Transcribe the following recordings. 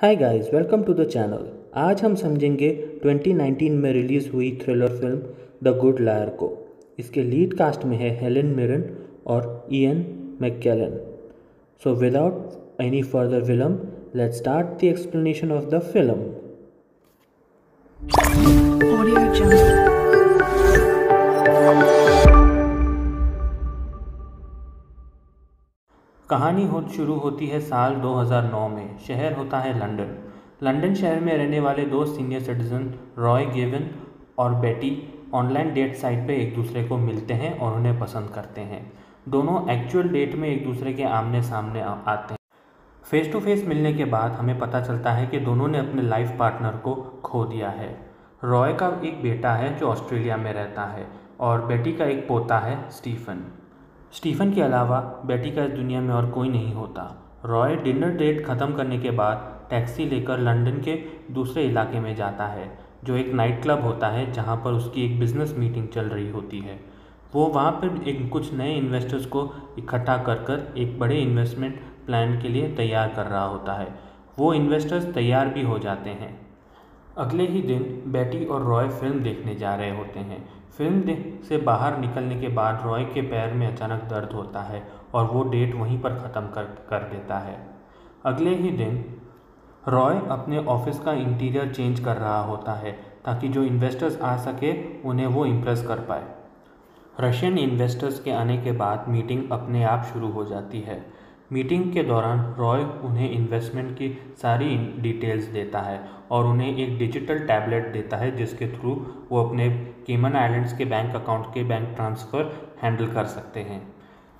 Hi guys, welcome to the channel. आज हम समझेंगे 2019 में रिलीज़ हुई thriller film the good liar को। इसके लीड कास्ट में है हेलेन मिरन और Ian McKellen. So without any further विलम्ब, let's start the explanation of the film. Audio Jungle. कहानी शुरू होती है साल 2009 में। शहर होता है लंदन। लंदन शहर में रहने वाले दो सीनियर सिटीजन रॉय गेविन और बेटी ऑनलाइन डेट साइट पे एक दूसरे को मिलते हैं और उन्हें पसंद करते हैं। दोनों एक्चुअल डेट में एक दूसरे के आमने सामने आते हैं। फेस टू फेस मिलने के बाद हमें पता चलता है कि दोनों ने अपने लाइफ पार्टनर को खो दिया है। रॉय का एक बेटा है जो ऑस्ट्रेलिया में रहता है और बेटी का एक पोता है स्टीफन के अलावा बेटी का इस दुनिया में और कोई नहीं होता। रॉय डिनर डेट ख़त्म करने के बाद टैक्सी लेकर लंदन के दूसरे इलाके में जाता है जो एक नाइट क्लब होता है जहां पर उसकी एक बिज़नेस मीटिंग चल रही होती है। वो वहां पर कुछ नए इन्वेस्टर्स को इकट्ठा कर एक बड़े इन्वेस्टमेंट प्लान के लिए तैयार कर रहा होता है। वो इन्वेस्टर्स तैयार भी हो जाते हैं। अगले ही दिन बेटी और रॉय फिल्म देखने जा रहे होते हैं। फिल्म से बाहर निकलने के बाद रॉय के पैर में अचानक दर्द होता है और वो डेट वहीं पर ख़त्म कर देता है। अगले ही दिन रॉय अपने ऑफिस का इंटीरियर चेंज कर रहा होता है ताकि जो इन्वेस्टर्स आ सके उन्हें वो इम्प्रेस कर पाए। रशियन इन्वेस्टर्स के आने के बाद मीटिंग अपने आप शुरू हो जाती है। मीटिंग के दौरान रॉय उन्हें इन्वेस्टमेंट की सारी डिटेल्स देता है और उन्हें एक डिजिटल टैबलेट देता है जिसके थ्रू वो अपने केमन आइलैंड्स के बैंक अकाउंट के बैंक ट्रांसफ़र हैंडल कर सकते हैं।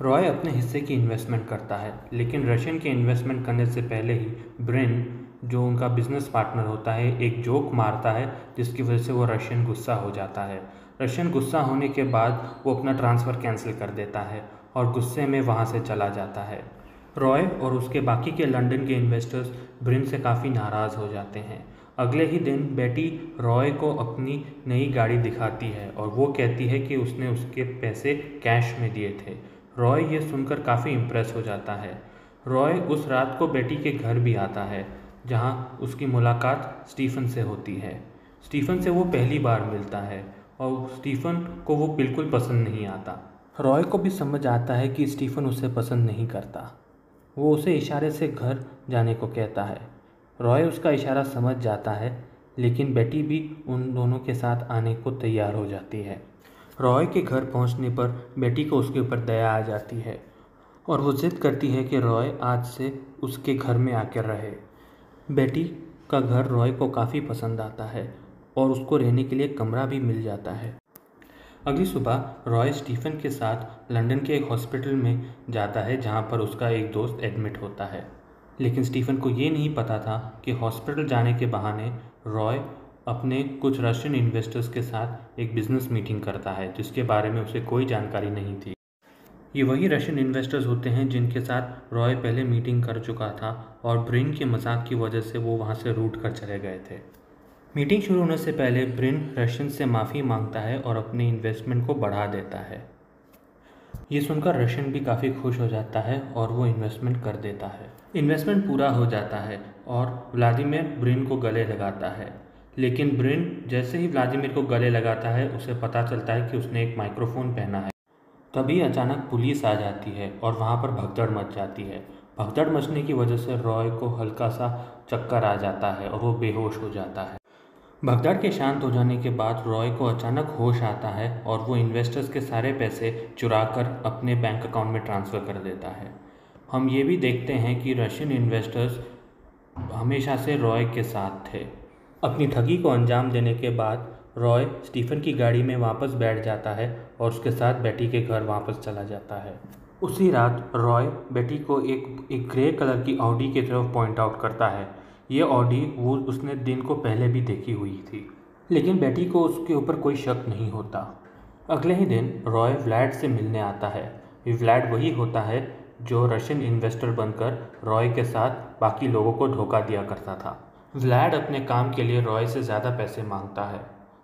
रॉय अपने हिस्से की इन्वेस्टमेंट करता है, लेकिन रशियन के इन्वेस्टमेंट करने से पहले ही ब्रिन जो उनका बिजनेस पार्टनर होता है एक जोक मारता है जिसकी वजह से वो रशियन गुस्सा हो जाता है। रशियन गुस्सा होने के बाद वो अपना ट्रांसफ़र कैंसिल कर देता है और गुस्से में वहाँ से चला जाता है। रॉय और उसके बाकी के लंदन के इन्वेस्टर्स ब्रिन से काफ़ी नाराज़ हो जाते हैं। अगले ही दिन बेटी रॉय को अपनी नई गाड़ी दिखाती है और वो कहती है कि उसने उसके पैसे कैश में दिए थे। रॉय ये सुनकर काफ़ी इम्प्रेस हो जाता है। रॉय उस रात को बेटी के घर भी आता है जहाँ उसकी मुलाकात स्टीफन से होती है। स्टीफन से वो पहली बार मिलता है और स्टीफन को वो बिल्कुल पसंद नहीं आता। रॉय को भी समझ आता है कि स्टीफन उसे पसंद नहीं करता। वो उसे इशारे से घर जाने को कहता है। रॉय उसका इशारा समझ जाता है, लेकिन बेटी भी उन दोनों के साथ आने को तैयार हो जाती है। रॉय के घर पहुंचने पर बेटी को उसके ऊपर दया आ जाती है और वो जिद करती है कि रॉय आज से उसके घर में आकर रहे। बेटी का घर रॉय को काफ़ी पसंद आता है और उसको रहने के लिए कमरा भी मिल जाता है। अगली सुबह रॉय स्टीफन के साथ लंदन के एक हॉस्पिटल में जाता है जहां पर उसका एक दोस्त एडमिट होता है, लेकिन स्टीफन को ये नहीं पता था कि हॉस्पिटल जाने के बहाने रॉय अपने कुछ रशियन इन्वेस्टर्स के साथ एक बिज़नेस मीटिंग करता है जिसके बारे में उसे कोई जानकारी नहीं थी। ये वही रशियन इन्वेस्टर्स होते हैं जिनके साथ रॉय पहले मीटिंग कर चुका था और ब्रिन के मजाक की वजह से वो वहाँ से रूठ कर चले गए थे। मीटिंग शुरू होने से पहले ब्रिन रशियन से माफ़ी मांगता है और अपने इन्वेस्टमेंट को बढ़ा देता है। ये सुनकर रशियन भी काफ़ी खुश हो जाता है और वो इन्वेस्टमेंट कर देता है। इन्वेस्टमेंट पूरा हो जाता है और व्लादिमीर ब्रिन को गले लगाता है, लेकिन ब्रिन जैसे ही व्लादिमीर को गले लगाता है उसे पता चलता है कि उसने एक माइक्रोफोन पहना है। तभी अचानक पुलिस आ जाती है और वहाँ पर भगदड़ मच जाती है। भगदड़ मचने की वजह से रॉय को हल्का सा चक्कर आ जाता है और वो बेहोश हो जाता है। भगदड़ के शांत हो जाने के बाद रॉय को अचानक होश आता है और वो इन्वेस्टर्स के सारे पैसे चुराकर अपने बैंक अकाउंट में ट्रांसफ़र कर देता है। हम ये भी देखते हैं कि रशियन इन्वेस्टर्स हमेशा से रॉय के साथ थे। अपनी ठगी को अंजाम देने के बाद रॉय स्टीफन की गाड़ी में वापस बैठ जाता है और उसके साथ बेटी के घर वापस चला जाता है। उसी रात रॉय बेटी को एक ग्रे कलर की ऑडी की तरफ पॉइंट आउट करता है। ये ऑडी वो उसने दिन को पहले भी देखी हुई थी, लेकिन बेटी को उसके ऊपर कोई शक नहीं होता। अगले ही दिन रॉय व्लाड से मिलने आता है। व्लाड वही होता है जो रशियन इन्वेस्टर बनकर रॉय के साथ बाकी लोगों को धोखा दिया करता था। व्लाड अपने काम के लिए रॉय से ज़्यादा पैसे मांगता है।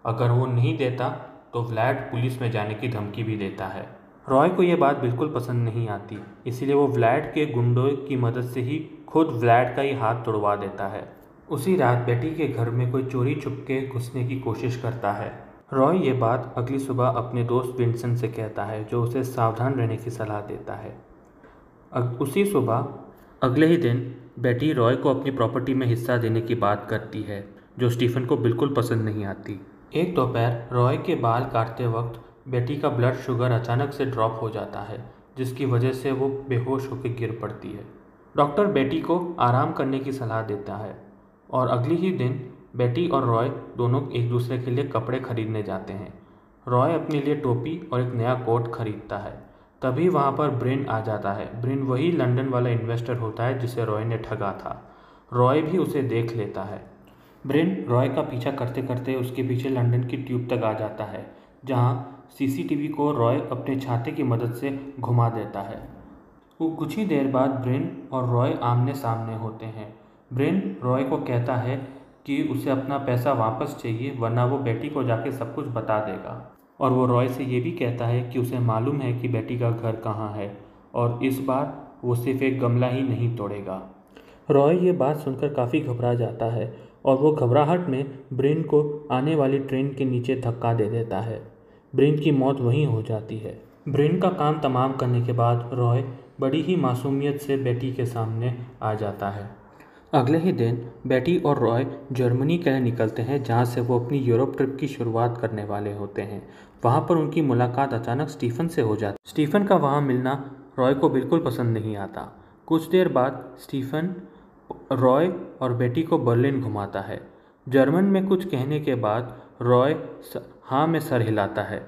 अगर वो नहीं देता तो व्लाड पुलिस में जाने की धमकी भी देता है। रॉय को ये बात बिल्कुल पसंद नहीं आती, इसीलिए वो व्लाड के गुंडों की मदद से ही खुद व्लैड का ही हाथ तोड़वा देता है। उसी रात बेटी के घर में कोई चोरी छुपके घुसने की कोशिश करता है। रॉय ये बात अगली सुबह अपने दोस्त विंसेंट से कहता है, जो उसे सावधान रहने की सलाह देता है। उसी सुबह अगले ही दिन बेटी रॉय को अपनी प्रॉपर्टी में हिस्सा देने की बात करती है, जो स्टीफन को बिल्कुल पसंद नहीं आती। एक दोपहर रॉय के बाल काटते वक्त बेटी का ब्लड शुगर अचानक से ड्रॉप हो जाता है, जिसकी वजह से वो बेहोश होकर गिर पड़ती है। डॉक्टर बेटी को आराम करने की सलाह देता है और अगले ही दिन बेटी और रॉय दोनों एक दूसरे के लिए कपड़े खरीदने जाते हैं। रॉय अपने लिए टोपी और एक नया कोट खरीदता है। तभी वहाँ पर ब्रिन आ जाता है। ब्रिन वही लंदन वाला इन्वेस्टर होता है जिसे रॉय ने ठगा था। रॉय भी उसे देख लेता है। ब्रिन रॉय का पीछा करते करते उसके पीछे लंदन की ट्यूब तक आ जाता है, जहाँ सीसीटीवी को रॉय अपने छाते की मदद से घुमा देता है। वो कुछ ही देर बाद ब्रिन और रॉय आमने सामने होते हैं। ब्रिन रॉय को कहता है कि उसे अपना पैसा वापस चाहिए, वरना वो बेटी को जाके सब कुछ बता देगा। और वो रॉय से ये भी कहता है कि उसे मालूम है कि बेटी का घर कहाँ है और इस बार वो सिर्फ एक गमला ही नहीं तोड़ेगा। रॉय ये बात सुनकर काफ़ी घबरा जाता है और वो घबराहट में ब्रिन को आने वाली ट्रेन के नीचे धक्का दे देता है। ब्रिन की मौत वहीं हो जाती है। ब्रिन का काम तमाम करने के बाद रॉय बड़ी ही मासूमियत से बेटी के सामने आ जाता है। अगले ही दिन बेटी और रॉय जर्मनी के लिए निकलते हैं, जहाँ से वो अपनी यूरोप ट्रिप की शुरुआत करने वाले होते हैं। वहाँ पर उनकी मुलाकात अचानक स्टीफन से हो जाती है। स्टीफन का वहाँ मिलना रॉय को बिल्कुल पसंद नहीं आता। कुछ देर बाद स्टीफन रॉय और बेटी को बर्लिन घुमाता है। जर्मन में कुछ कहने के बाद रॉय हाँ में सर हिलाता है,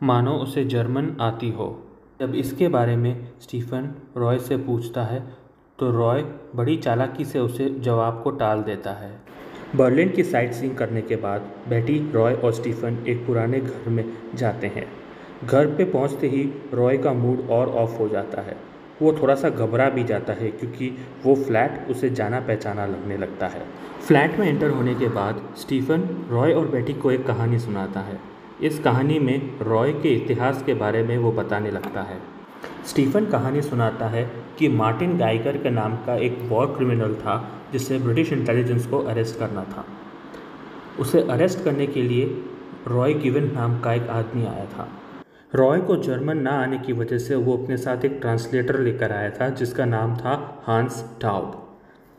मानो उसे जर्मन आती हो। जब इसके बारे में स्टीफन रॉय से पूछता है तो रॉय बड़ी चालाकी से उसे जवाब को टाल देता है। बर्लिन की साइट सीइंग करने के बाद बेटी, रॉय और स्टीफन एक पुराने घर में जाते हैं। घर पे पहुंचते ही रॉय का मूड और ऑफ हो जाता है। वो थोड़ा सा घबरा भी जाता है क्योंकि वो फ्लैट उसे जाना पहचाना लगने लगता है। फ्लैट में एंटर होने के बाद स्टीफन रॉय और बेटी को एक कहानी सुनाता है। इस कहानी में रॉय के इतिहास के बारे में वो बताने लगता है। स्टीफन कहानी सुनाता है कि मार्टिन गाइगर के नाम का एक वॉर क्रिमिनल था जिसे ब्रिटिश इंटेलिजेंस को अरेस्ट करना था। उसे अरेस्ट करने के लिए रॉय गिवन नाम का एक आदमी आया था। रॉय को जर्मन ना आने की वजह से वो अपने साथ एक ट्रांसलेटर लेकर आया था जिसका नाम था हांस टाउब।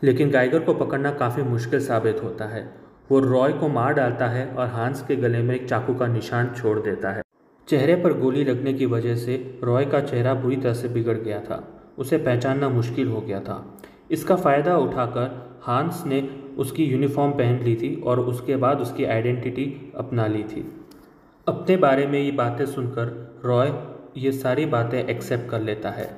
लेकिन गाइगर को पकड़ना काफ़ी मुश्किल साबित होता है। वो रॉय को मार डालता है और हांस के गले में एक चाकू का निशान छोड़ देता है। चेहरे पर गोली लगने की वजह से रॉय का चेहरा बुरी तरह से बिगड़ गया था। उसे पहचानना मुश्किल हो गया था। इसका फ़ायदा उठाकर हांस ने उसकी यूनिफॉर्म पहन ली थी और उसके बाद उसकी आइडेंटिटी अपना ली थी। अपने बारे में ये बातें सुनकर रॉय ये सारी बातें एक्सेप्ट कर लेता है,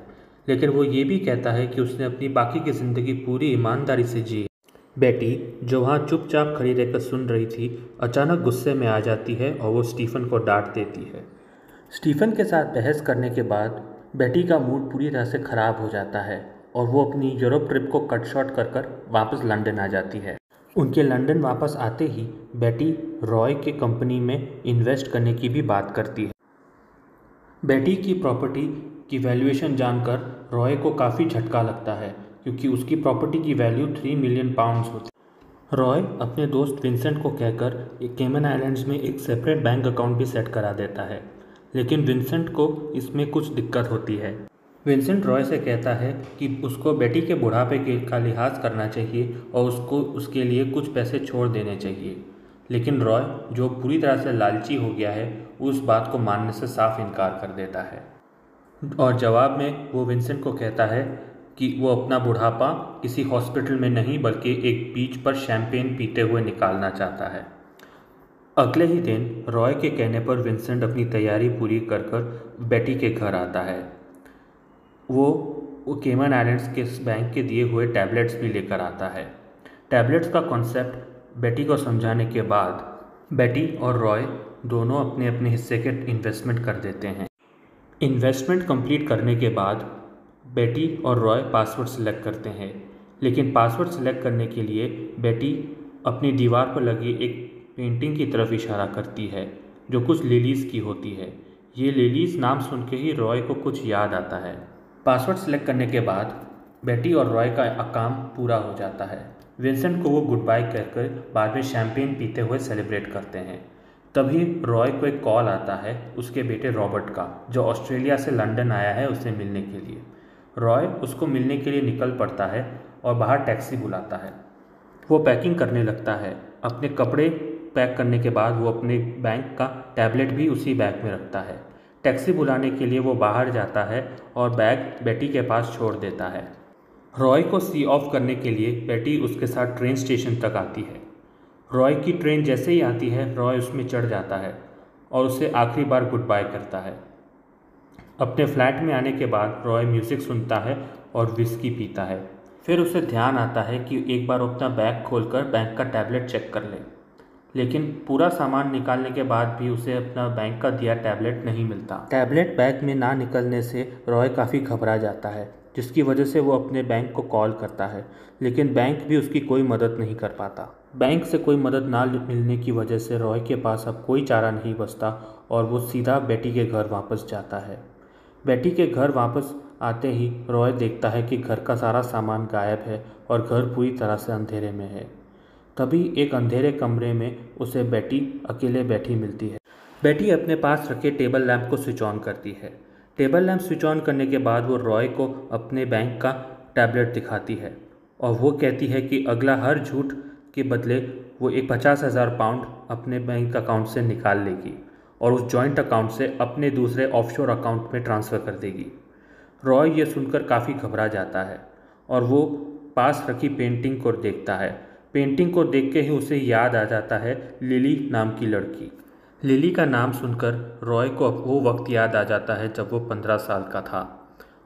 लेकिन वो ये भी कहता है कि उसने अपनी बाकी की ज़िंदगी पूरी ईमानदारी से जी। बेटी, जो वहाँ चुपचाप खड़ी रहकर सुन रही थी, अचानक गुस्से में आ जाती है और वो स्टीफन को डांट देती है। स्टीफन के साथ बहस करने के बाद बेटी का मूड पूरी तरह से ख़राब हो जाता है और वो अपनी यूरोप ट्रिप को कट शॉर्ट कर वापस लंदन आ जाती है। उनके लंदन वापस आते ही बेटी रॉय के कंपनी में इन्वेस्ट करने की भी बात करती है। बेटी की प्रॉपर्टी की वैल्यूएशन जानकर रॉय को काफ़ी झटका लगता है क्योंकि उसकी प्रॉपर्टी की वैल्यू 3 मिलियन पाउंड्स होती है। रॉय अपने दोस्त विंसेंट को कहकर केमन आइलैंड्स में एक सेपरेट बैंक अकाउंट भी सेट करा देता है, लेकिन विंसेंट को इसमें कुछ दिक्कत होती है। विंसेंट रॉय से कहता है कि उसको बेटी के बुढ़ापे का लिहाज करना चाहिए और उसको उसके लिए कुछ पैसे छोड़ देने चाहिए, लेकिन रॉय, जो पूरी तरह से लालची हो गया है, उस बात को मानने से साफ इनकार कर देता है और जवाब में वो विंसेंट को कहता है कि वो अपना बुढ़ापा किसी हॉस्पिटल में नहीं बल्कि एक बीच पर शैंपेन पीते हुए निकालना चाहता है। अगले ही दिन रॉय के कहने पर विंसेंट अपनी तैयारी पूरी कर बेटी के घर आता है। वो केमन आइलैंड्स के बैंक के दिए हुए टैबलेट्स भी लेकर आता है। टैबलेट्स का कॉन्सेप्ट बेटी को समझाने के बाद बेटी और रॉय दोनों अपने अपने हिस्से के इन्वेस्टमेंट कर देते हैं। इन्वेस्टमेंट कंप्लीट करने के बाद बेटी और रॉय पासवर्ड सेलेक्ट करते हैं, लेकिन पासवर्ड सेलेक्ट करने के लिए बेटी अपनी दीवार पर लगी एक पेंटिंग की तरफ इशारा करती है जो कुछ लिलीज़ की होती है। ये लिलीज़ नाम सुन के ही रॉय को कुछ याद आता है। पासवर्ड सेलेक्ट करने के बाद बेटी और रॉय का काम पूरा हो जाता है। विंसेंट को वो गुड बाय कहकर बाद में शैंपेन पीते हुए सेलिब्रेट करते हैं। तभी रॉय को एक कॉल आता है उसके बेटे रॉबर्ट का, जो ऑस्ट्रेलिया से लंदन आया है उसे मिलने के लिए। रॉय उसको मिलने के लिए निकल पड़ता है और बाहर टैक्सी बुलाता है। वो पैकिंग करने लगता है। अपने कपड़े पैक करने के बाद वो अपने बैंक का टैबलेट भी उसी बैग में रखता है। टैक्सी बुलाने के लिए वो बाहर जाता है और बैग बेटी के पास छोड़ देता है। रॉय को सी ऑफ करने के लिए बेटी उसके साथ ट्रेन स्टेशन तक आती है। रॉय की ट्रेन जैसे ही आती है रॉय उसमें चढ़ जाता है और उसे आखिरी बार गुड बाय करता है। अपने फ्लैट में आने के बाद रॉय म्यूज़िक सुनता है और विस्की पीता है। फिर उसे ध्यान आता है कि एक बार अपना बैग खोलकर बैंक का टैबलेट चेक कर ले, लेकिन पूरा सामान निकालने के बाद भी उसे अपना बैंक का दिया टैबलेट नहीं मिलता। टैबलेट बैग में ना निकलने से रॉय काफ़ी घबरा जाता है, जिसकी वजह से वो अपने बैंक को कॉल करता है, लेकिन बैंक भी उसकी कोई मदद नहीं कर पाता। बैंक से कोई मदद ना मिलने की वजह से रॉय के पास अब कोई चारा नहीं बचता और वो सीधा बेटी के घर वापस जाता है। बेटी के घर वापस आते ही रॉय देखता है कि घर का सारा सामान गायब है और घर पूरी तरह से अंधेरे में है। तभी एक अंधेरे कमरे में उसे बेटी अकेले बैठी मिलती है। बेटी अपने पास रखे टेबल लैंप को स्विच ऑन करती है। टेबल लैंप स्विच ऑन करने के बाद वो रॉय को अपने बैंक का टैबलेट दिखाती है और वो कहती है कि अगला हर झूठ के बदले वो एक 50,000 पाउंड अपने बैंक अकाउंट से निकाल लेगी और उस जॉइंट अकाउंट से अपने दूसरे ऑफशोर अकाउंट में ट्रांसफ़र कर देगी। रॉय ये सुनकर काफ़ी घबरा जाता है और वो पास रखी पेंटिंग को देखता है। पेंटिंग को देख के ही उसे याद आ जाता है लिली नाम की लड़की। लिली का नाम सुनकर रॉय को वो वक्त याद आ जाता है जब वो 15 साल का था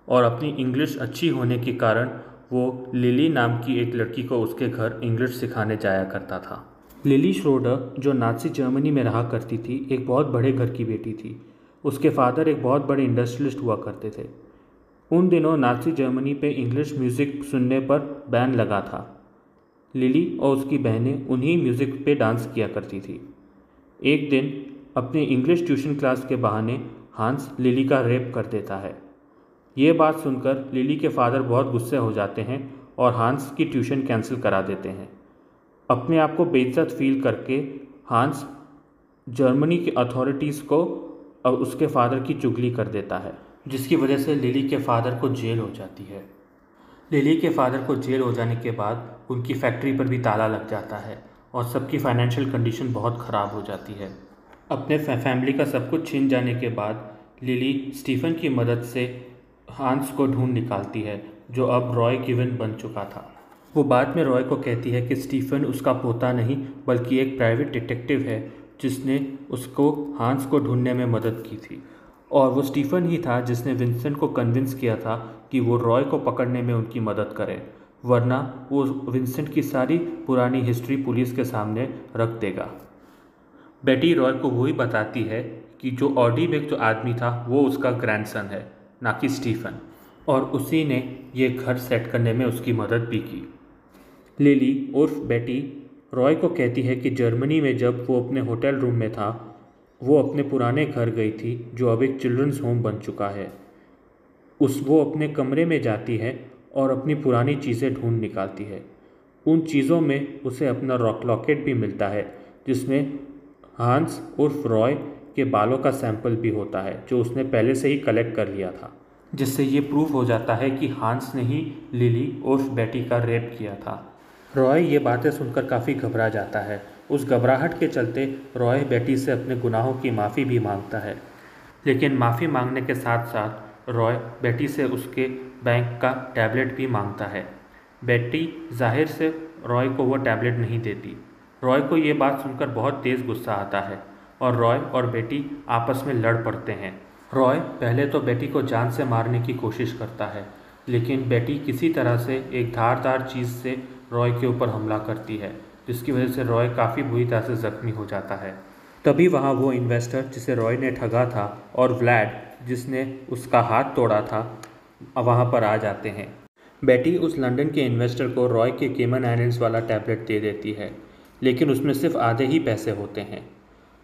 और अपनी इंग्लिश अच्छी होने के कारण वो लिली नाम की एक लड़की को उसके घर इंग्लिश सिखाने जाया करता था। लिली श्रोडर, जो नाज़ी जर्मनी में रहा करती थी, एक बहुत बड़े घर की बेटी थी। उसके फादर एक बहुत बड़े इंडस्ट्रियलिस्ट हुआ करते थे। उन दिनों नाज़ी जर्मनी पे इंग्लिश म्यूज़िक सुनने पर बैन लगा था। लिली और उसकी बहनें उन्हीं म्यूज़िक पे डांस किया करती थी। एक दिन अपने इंग्लिश ट्यूशन क्लास के बहाने हांस लिली का रेप कर देता है। ये बात सुनकर लिली के फादर बहुत गुस्से हो जाते हैं और हांस की ट्यूशन कैंसिल करा देते हैं। अपने आप को बेइज्जत फील करके हांस जर्मनी की अथॉरिटीज़ को और उसके फादर की चुगली कर देता है, जिसकी वजह से लिली के फादर को जेल हो जाती है। लिली के फादर को जेल हो जाने के बाद उनकी फैक्ट्री पर भी ताला लग जाता है और सबकी फाइनेंशियल कंडीशन बहुत ख़राब हो जाती है। अपने फैमिली का सब कुछ छीन जाने के बाद लिली स्टीफन की मदद से हांस को ढूंढ निकालती है, जो अब रॉय गिवन बन चुका था। वो बाद में रॉय को कहती है कि स्टीफन उसका पोता नहीं बल्कि एक प्राइवेट डिटेक्टिव है जिसने उसको हांस को ढूंढने में मदद की थी, और वो स्टीफन ही था जिसने विंसेंट को कन्विंस किया था कि वो रॉय को पकड़ने में उनकी मदद करे, वरना वो विंसेंट की सारी पुरानी हिस्ट्री पुलिस के सामने रख देगा। बेटी रॉय को वही बताती है कि जो ऑडी में जो आदमी था वो उसका ग्रैंडसन है, ना कि स्टीफन, और उसी ने ये घर सेट करने में उसकी मदद भी की। लिली उर्फ बेटी रॉय को कहती है कि जर्मनी में जब वो अपने होटल रूम में था वो अपने पुराने घर गई थी जो अब एक चिल्ड्रंस होम बन चुका है। वो अपने कमरे में जाती है और अपनी पुरानी चीज़ें ढूंढ निकालती है। उन चीज़ों में उसे अपना लॉकेट भी मिलता है जिसमें हांस उर्फ रॉय के बालों का सैंपल भी होता है, जो उसने पहले से ही कलेक्ट कर लिया था, जिससे ये प्रूव हो जाता है कि हांस ने ही लिली उर्फ बेटी का रेप किया था। रॉय ये बातें सुनकर काफ़ी घबरा जाता है। उस घबराहट के चलते रॉय बेटी से अपने गुनाहों की माफ़ी भी मांगता है, लेकिन माफ़ी मांगने के साथ साथ रॉय बेटी से उसके बैंक का टैबलेट भी मांगता है। बेटी जाहिर से रॉय को वो टैबलेट नहीं देती। रॉय को ये बात सुनकर बहुत तेज़ गुस्सा आता है और रॉय और बेटी आपस में लड़ पड़ते हैं। रॉय पहले तो बेटी को जान से मारने की कोशिश करता है, लेकिन बेटी किसी तरह से एक धारदार चीज़ से रॉय के ऊपर हमला करती है, जिसकी वजह से रॉय काफ़ी बुरी तरह से ज़ख्मी हो जाता है। तभी वहाँ वो इन्वेस्टर जिसे रॉय ने ठगा था और व्लैड जिसने उसका हाथ तोड़ा था वहाँ पर आ जाते हैं। बेटी उस लंदन के इन्वेस्टर को रॉय के केमन आइलैंड्स वाला टैबलेट दे देती है, लेकिन उसमें सिर्फ आधे ही पैसे होते हैं।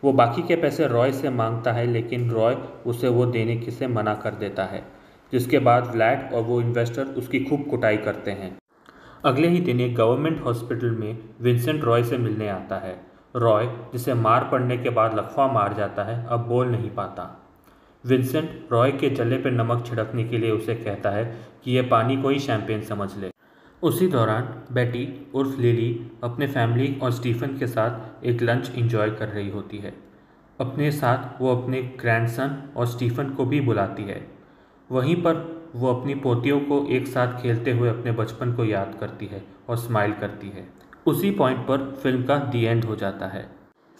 वो बाकी के पैसे रॉय से मांगता है, लेकिन रॉय उसे वो देने से मना कर देता है। जिसके बाद व्लैड और वो इन्वेस्टर उसकी खूब कुटाई करते हैं। अगले ही दिन एक गवर्नमेंट हॉस्पिटल में विंसेंट रॉय से मिलने आता है। रॉय, जिसे मार पड़ने के बाद लकवा मार जाता है, अब बोल नहीं पाता। विंसेंट रॉय के जले पर नमक छिड़कने के लिए उसे कहता है कि यह पानी को ही शैंपेन समझ ले। उसी दौरान बेटी उर्फ लिली अपने फैमिली और स्टीफन के साथ एक लंच एंजॉय कर रही होती है। अपने साथ वो अपने ग्रैंडसन और स्टीफन को भी बुलाती है। वहीं पर वो अपनी पोतियों को एक साथ खेलते हुए अपने बचपन को याद करती है और स्माइल करती है। उसी पॉइंट पर फिल्म का दी एंड हो जाता है।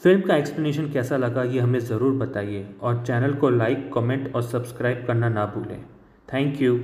फिल्म का एक्सप्लेनेशन कैसा लगा ये हमें ज़रूर बताइए और चैनल को लाइक, कमेंट और सब्सक्राइब करना ना भूलें। Thank you.